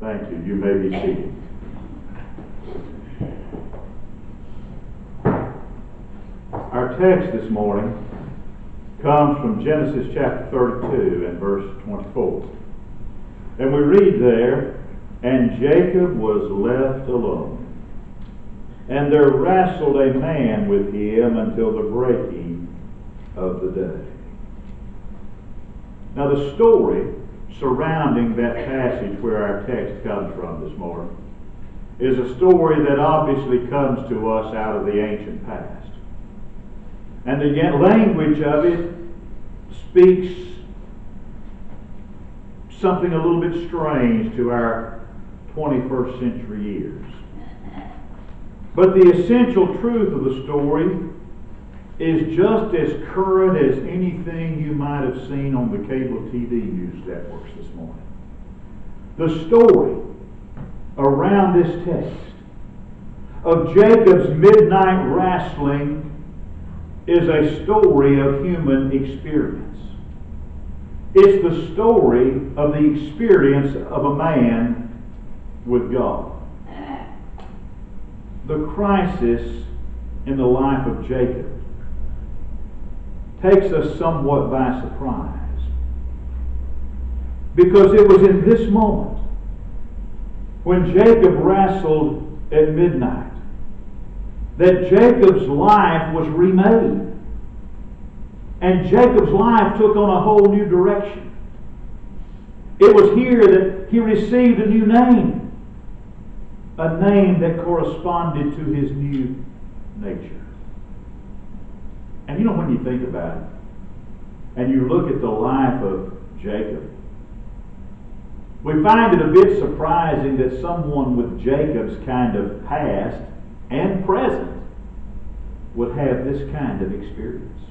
Thank you. You may be seated. Our text this morning comes from Genesis chapter 32 and verse 24. And we read there, "And Jacob was left alone, and there wrestled a man with him until the breaking of the day." Now the story surrounding that passage where our text comes from this morning is a story that obviously comes to us out of the ancient past. And the language of it speaks something a little bit strange to our 21st century ears. But the essential truth of the story is just as current as anything you might have seen on the cable TV news networks this morning. The story around this text of Jacob's midnight wrestling is a story of human experience. It's the story of the experience of a man with God. The crisis in the life of Jacob takes us somewhat by surprise, because it was in this moment when Jacob wrestled at midnight that Jacob's life was remade, and Jacob's life took on a whole new direction. It was here that he received a new name, a name that corresponded to his new nature. And you know, when you think about it, and you look at the life of Jacob, we find it a bit surprising that someone with Jacob's kind of past and present would have this kind of experience.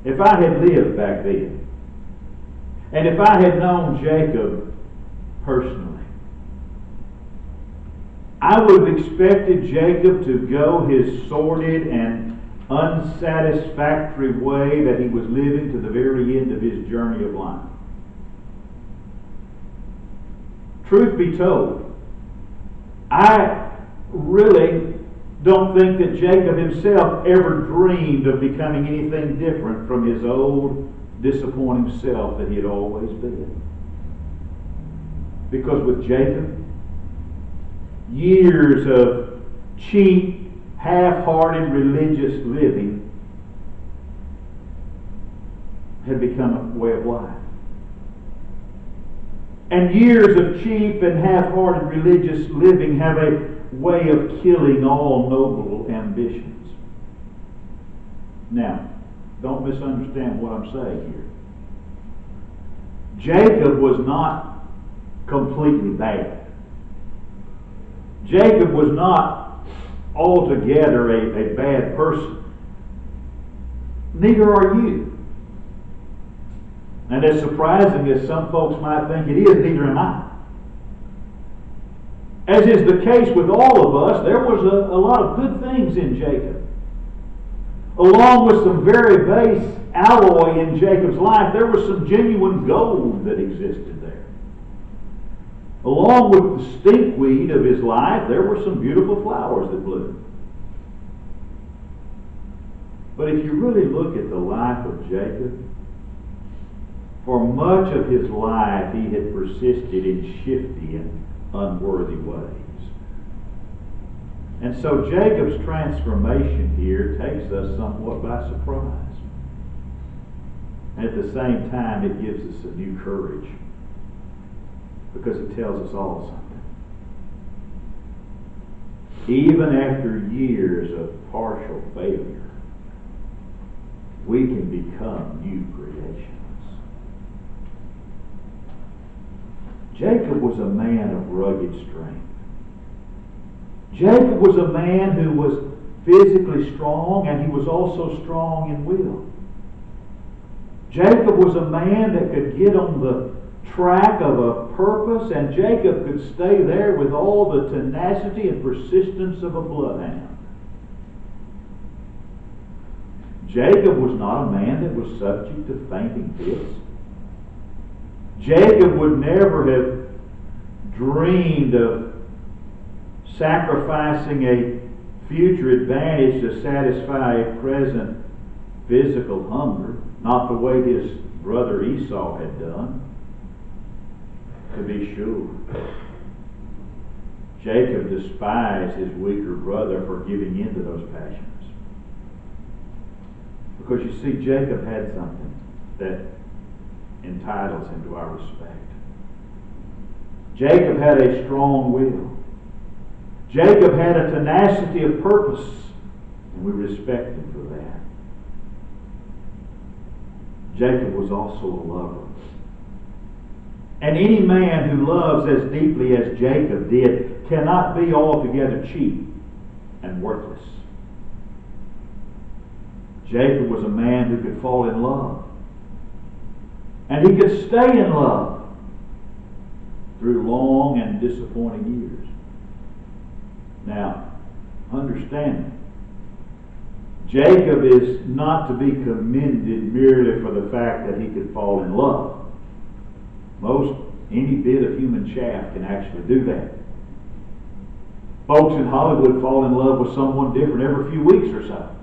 If I had lived back then, and if I had known Jacob personally, I would have expected Jacob to go his sordid and unsatisfactory way that he was living to the very end of his journey of life. Truth be told, I really don't think that Jacob himself ever dreamed of becoming anything different from his old, disappointing self that he had always been. Because with Jacob, years of cheap, half-hearted religious living had become a way of life. And years of cheap and half-hearted religious living have a way of killing all noble ambitions. Now, don't misunderstand what I'm saying here. Jacob was not completely bad. Jacob was not altogether a bad person. Neither are you. And as surprising as some folks might think it is, neither am I. As is the case with all of us, there was a lot of good things in Jacob. Along with some very base alloy in Jacob's life, there was some genuine gold that existed there. Along with the stinkweed of his life, there were some beautiful flowers that bloomed. But if you really look at the life of Jacob, for much of his life he had persisted in shifty and unworthy ways. And so Jacob's transformation here takes us somewhat by surprise. And at the same time, it gives us a new courage, because it tells us all something. Even after years of partial failure, we can become new creations. Jacob was a man of rugged strength. Jacob was a man who was physically strong, and he was also strong in will. Jacob was a man that could get on the track of a purpose, and Jacob could stay there with all the tenacity and persistence of a bloodhound. Jacob was not a man that was subject to fainting fits. Jacob would never have dreamed of sacrificing a future advantage to satisfy a present physical hunger, not the way his brother Esau had done. To be sure, Jacob despised his weaker brother for giving in to those passions. Because you see, Jacob had something that entitles him to our respect. Jacob had a strong will. Jacob had a tenacity of purpose, and we respect him for that. Jacob was also a lover. And any man who loves as deeply as Jacob did cannot be altogether cheap and worthless. Jacob was a man who could fall in love. And he could stay in love through long and disappointing years. Now, understand, Jacob is not to be commended merely for the fact that he could fall in love. Any bit of human chaff can actually do that. Folks in Hollywood fall in love with someone different every few weeks or so.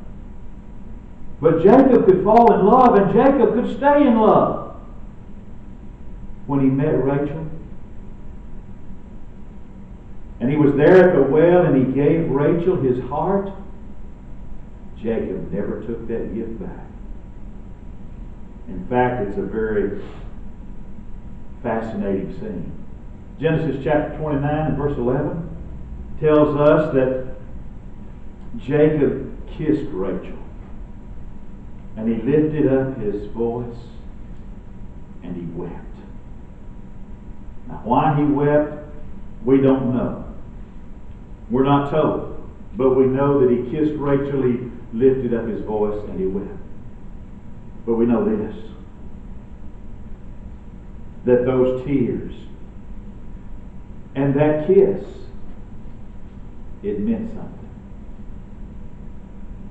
But Jacob could fall in love, and Jacob could stay in love. When he met Rachel, and he was there at the well, and he gave Rachel his heart, Jacob never took that gift back. In fact, it's a very fascinating scene. Genesis chapter 29 and verse 11 tells us that Jacob kissed Rachel, and he lifted up his voice and he wept. Now, why he wept, we don't know. We're not told. But we know that he kissed Rachel, he lifted up his voice, and he wept. But we know this, that those tears and that kiss, it meant something.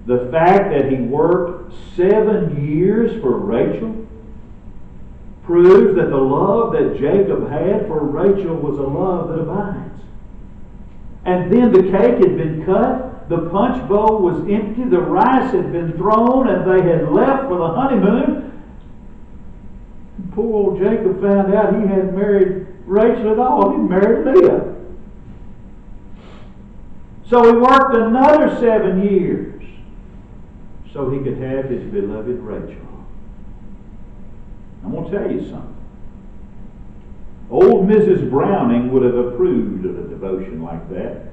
The fact that he worked 7 years for Rachel proves that the love that Jacob had for Rachel was a love that abides. And then the cake had been cut, the punch bowl was empty, the rice had been thrown, and they had left for the honeymoon. And poor old Jacob found out he hadn't married Rachel at all. He married Leah. So he worked another 7 years so he could have his beloved Rachel. I'm going to tell you something. Old Mrs. Browning would have approved of a devotion like that.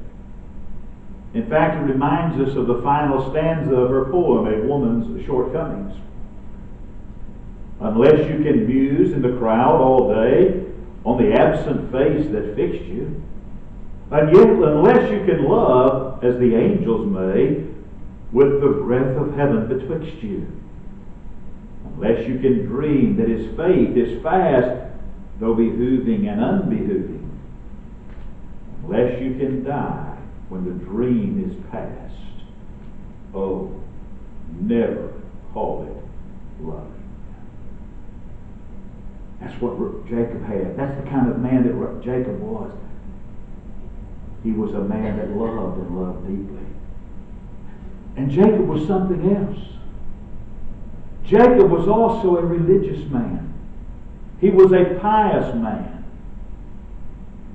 In fact, it reminds us of the final stanza of her poem, A Woman's Shortcomings. Unless you can muse in the crowd all day on the absent face that fixed you, and yet unless you can love as the angels may, with the breath of heaven betwixt you, unless you can dream that his faith is fast, though behooving and unbehooving, unless you can die when the dream is past, oh, never call it love. That's what Jacob had. That's the kind of man that Jacob was. He was a man that loved and loved deeply. And Jacob was something else. Jacob was also a religious man. He was a pious man.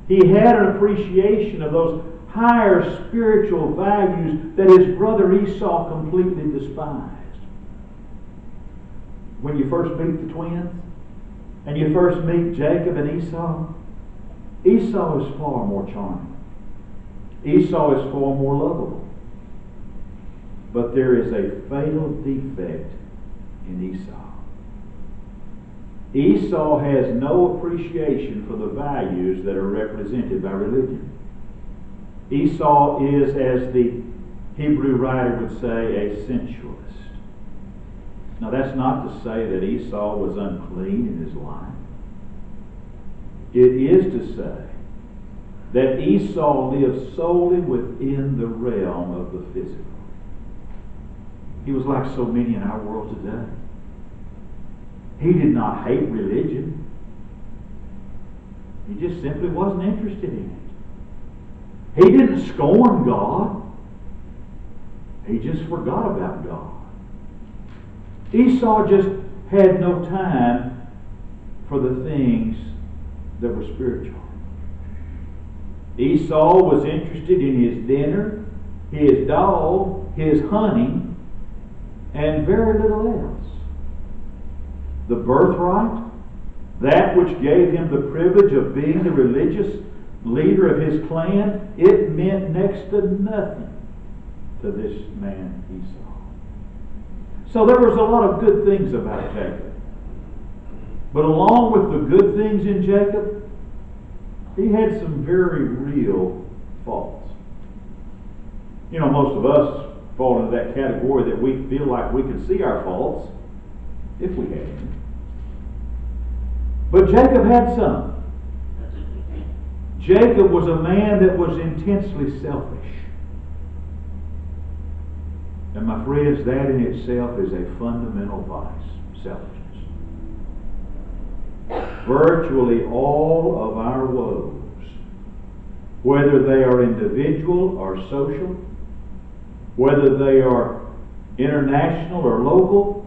He had an appreciation of those higher spiritual values that his brother Esau completely despised. When you first meet the twins, and you first meet Jacob and Esau, Esau is far more charming. Esau is far more lovable. But there is a fatal defect in Esau. Esau has no appreciation for the values that are represented by religion. Esau is, as the Hebrew writer would say, a sensualist. Now that's not to say that Esau was unclean in his life. It is to say that Esau lived solely within the realm of the physical. He was like so many in our world today. He did not hate religion. He just simply wasn't interested in it. He didn't scorn God. He just forgot about God. Esau just had no time for the things that were spiritual. Esau was interested in his dinner, his dog, his hunting, and very little else. The birthright, that which gave him the privilege of being the religious leader of his clan, it meant next to nothing to this man Esau. So there was a lot of good things about Jacob. But along with the good things in Jacob, he had some very real faults. You know, most of us fall into that category that we feel like we can see our faults if we had them. But Jacob had some. Jacob was a man that was intensely selfish. And my friends, that in itself is a fundamental vice, selfishness. Virtually all of our woes, whether they are individual or social, whether they are international or local,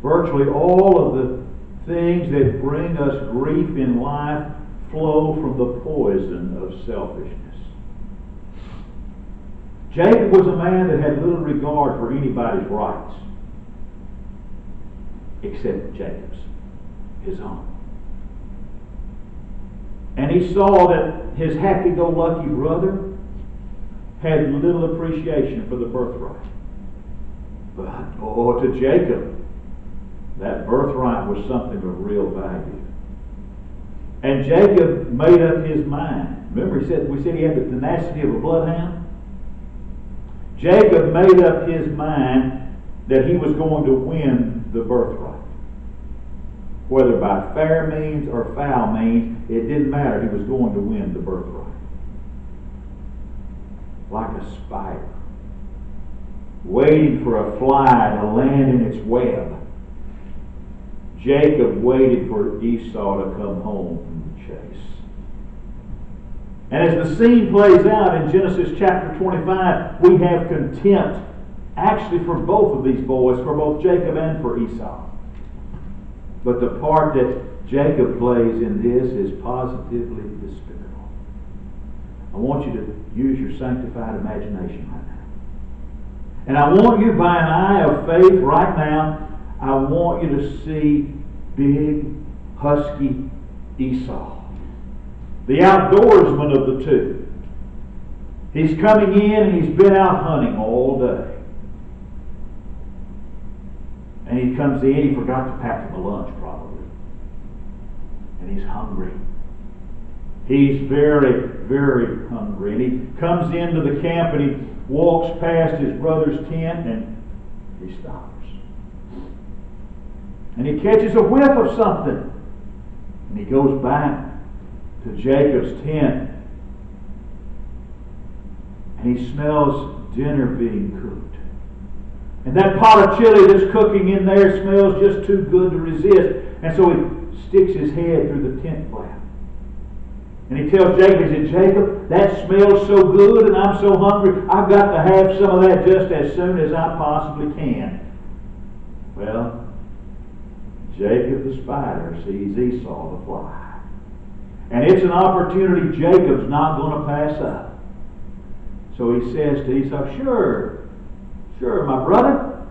virtually all of the things that bring us grief in life flow from the poison of selfishness. Jacob was a man that had little regard for anybody's rights except Jacob's, his own. And he saw that his happy-go-lucky brother had little appreciation for the birthright. But, to Jacob, that birthright was something of real value. And Jacob made up his mind. Remember, we said he had the tenacity of a bloodhound? Jacob made up his mind that he was going to win the birthright. Whether by fair means or foul means, it didn't matter. He was going to win the birthright. Like a spider, waiting for a fly to land in its web, Jacob waited for Esau to come home from the chase. And as the scene plays out in Genesis chapter 25, we have contempt actually for both of these boys, for both Jacob and for Esau. But the part that Jacob plays in this is positively despicable. I want you to use your sanctified imagination right now. And I want you, by an eye of faith right now, I want you to see big, husky Esau, the outdoorsman of the two. He's coming in and he's been out hunting all day. And he comes in, he forgot to pack him a lunch probably. And he's hungry. He's very, very hungry. And he comes into the camp and he walks past his brother's tent and he stops. And he catches a whiff of something. And he goes back to Jacob's tent. And he smells dinner being cooked. And that pot of chili that's cooking in there smells just too good to resist. And so he sticks his head through the tent flap. And he tells Jacob, he said, Jacob, that smells so good and I'm so hungry, I've got to have some of that just as soon as I possibly can. Well, Jacob the spider sees Esau the fly. And it's an opportunity Jacob's not going to pass up. So he says to Esau, Sure, my brother,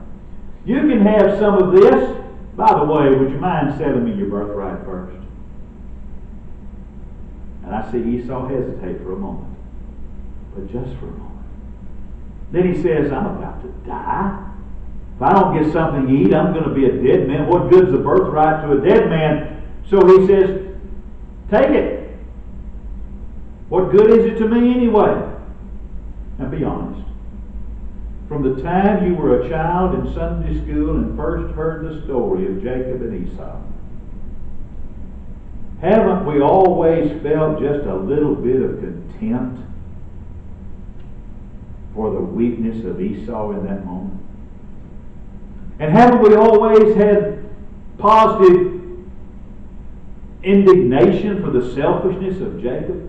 you can have some of this. By the way, would you mind selling me your birthright first? And I see Esau hesitate for a moment, but just for a moment. Then he says, I'm about to die. If I don't get something to eat, I'm going to be a dead man. What good's the birthright to a dead man? So he says, take it. What good is it to me anyway? Now be honest. From the time you were a child in Sunday school and first heard the story of Jacob and Esau, haven't we always felt just a little bit of contempt for the weakness of Esau in that moment? And haven't we always had positive indignation for the selfishness of Jacob.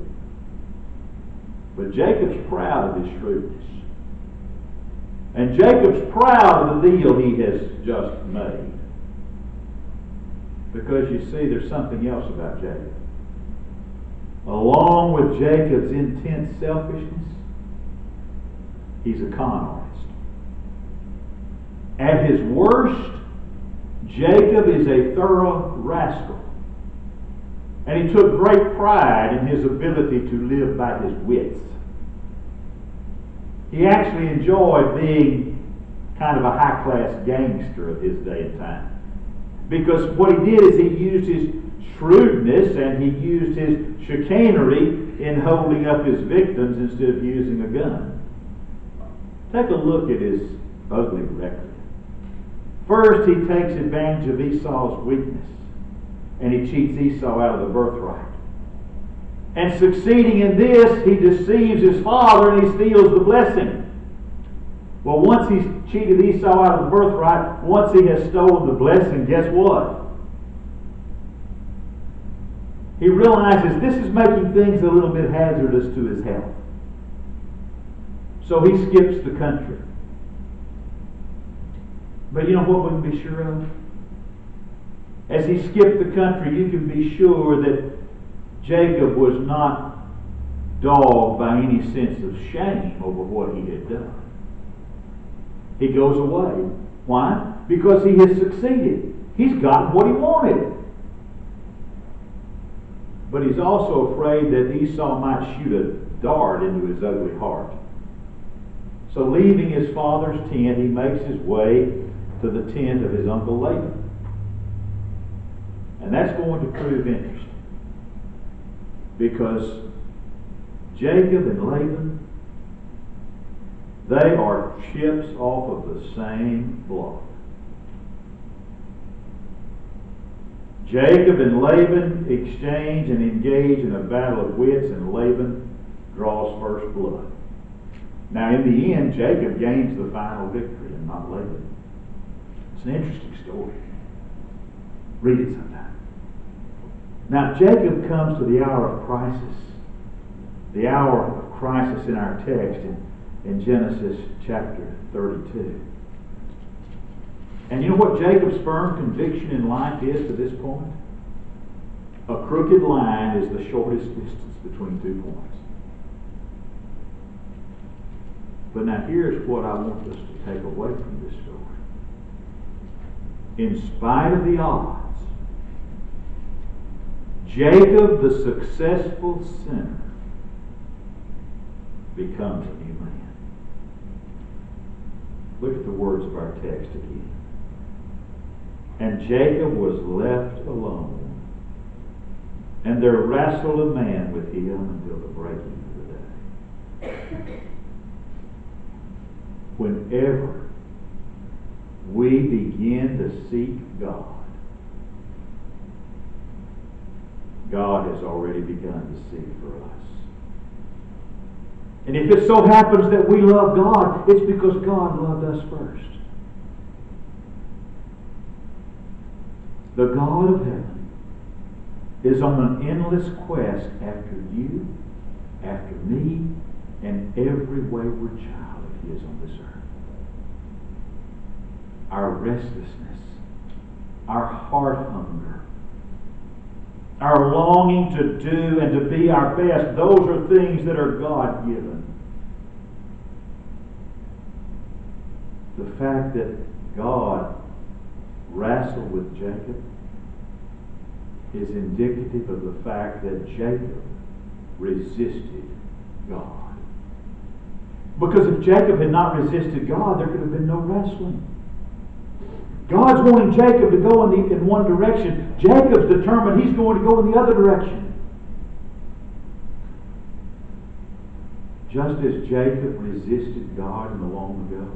But Jacob's proud of his shrewdness. And Jacob's proud of the deal he has just made. Because you see, there's something else about Jacob. Along with Jacob's intense selfishness, he's a con artist. At his worst, Jacob is a thorough rascal. And he took great pride in his ability to live by his wits. He actually enjoyed being kind of a high-class gangster of his day and time. Because what he did is he used his shrewdness and he used his chicanery in holding up his victims instead of using a gun. Take a look at his ugly record. First, he takes advantage of Esau's weakness, and he cheats Esau out of the birthright. And succeeding in this, he deceives his father and he steals the blessing. Well, once he's cheated Esau out of the birthright, once he has stolen the blessing, guess what? He realizes this is making things a little bit hazardous to his health. So he skips the country. But you know what we can be sure of? As he skipped the country, you can be sure that Jacob was not dogged by any sense of shame over what he had done. He goes away. Why? Because he has succeeded. He's gotten what he wanted. But he's also afraid that Esau might shoot a dart into his ugly heart. So leaving his father's tent, he makes his way to the tent of his uncle Laban. And that's going to prove interesting. Because Jacob and Laban, they are chips off of the same block. Jacob and Laban exchange and engage in a battle of wits, and Laban draws first blood. Now, in the end, Jacob gains the final victory and not Laban. It's an interesting story. Read it sometime. Now, Jacob comes to the hour of crisis. The hour of crisis in our text in Genesis chapter 32. And you know what Jacob's firm conviction in life is to this point? A crooked line is the shortest distance between 2 points. But now here's what I want us to take away from this story. In spite of the odds, Jacob, the successful sinner, becomes a new man. Look at the words of our text again. And Jacob was left alone, and there wrestled a man with him until the breaking of the day. Whenever we begin to seek God, God has already begun to seek for us. And if it so happens that we love God, it's because God loved us first. The God of heaven is on an endless quest after you, after me, and every wayward child of His on this earth. Our restlessness, our heart hunger, our longing to do and to be our best, those are things that are God-given. The fact that God wrestled with Jacob is indicative of the fact that Jacob resisted God. Because if Jacob had not resisted God, there could have been no wrestling. God's wanting Jacob to go in one direction. Jacob's determined he's going to go in the other direction. Just as Jacob resisted God in the long ago,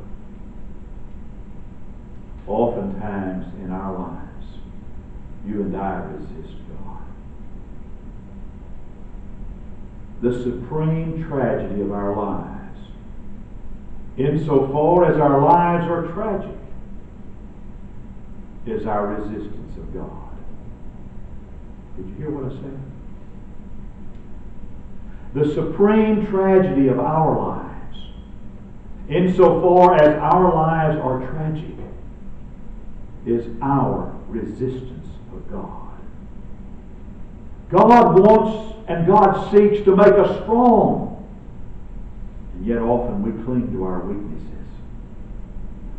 oftentimes in our lives, you and I resist God. The supreme tragedy of our lives, insofar as our lives are tragic, is our resistance of God. Did you hear what I said? The supreme tragedy of our lives, insofar as our lives are tragic, is our resistance of God. God wants and God seeks to make us strong, and yet often we cling to our weaknesses.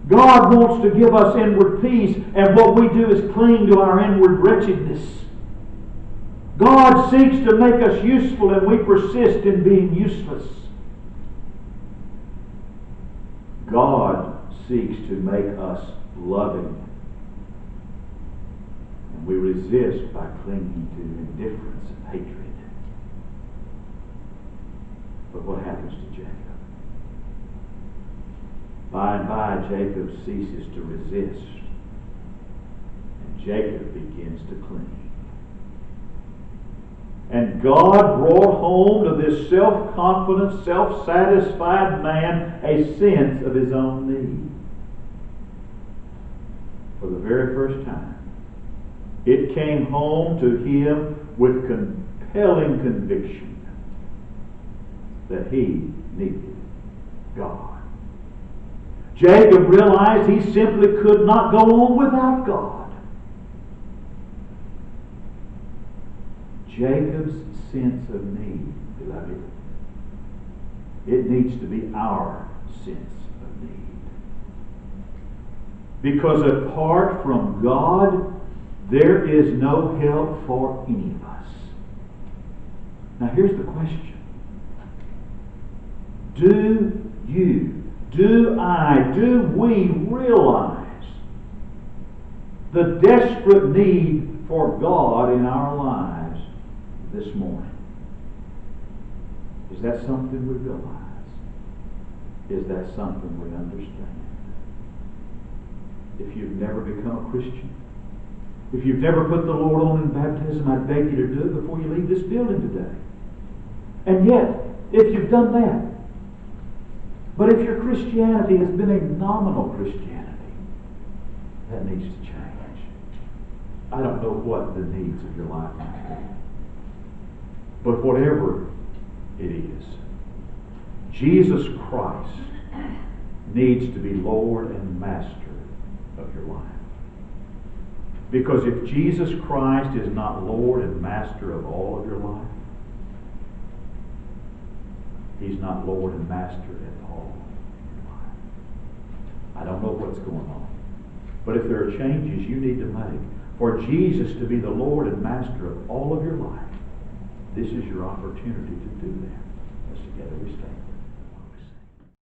God wants to give us inward peace, and what we do is cling to our inward wretchedness. God seeks to make us useful, and we persist in being useless. God seeks to make us loving, and we resist by clinging to indifference and hatred. But what happens to Jacob? By and by, Jacob ceases to resist, and Jacob begins to cling. And God brought home to this self-confident, self-satisfied man a sense of his own need. For the very first time, it came home to him with compelling conviction that he needed God. Jacob realized he simply could not go on without God. Jacob's sense of need, beloved, it needs to be our sense of need. Because apart from God, there is no help for any of us. Now here's the question. Do we realize the desperate need for God in our lives this morning? Is that something we realize? Is that something we understand? If you've never become a Christian, if you've never put the Lord on in baptism, I beg you to do it before you leave this building today. And yet, if you've done that, but if your Christianity has been a nominal Christianity, that needs to change. I don't know what the needs of your life might be. But whatever it is, Jesus Christ needs to be Lord and Master of your life. Because if Jesus Christ is not Lord and Master of all of your life, He's not Lord and Master at all in your life. I don't know what's going on. But if there are changes you need to make for Jesus to be the Lord and Master of all of your life, this is your opportunity to do that. Let's together we stand.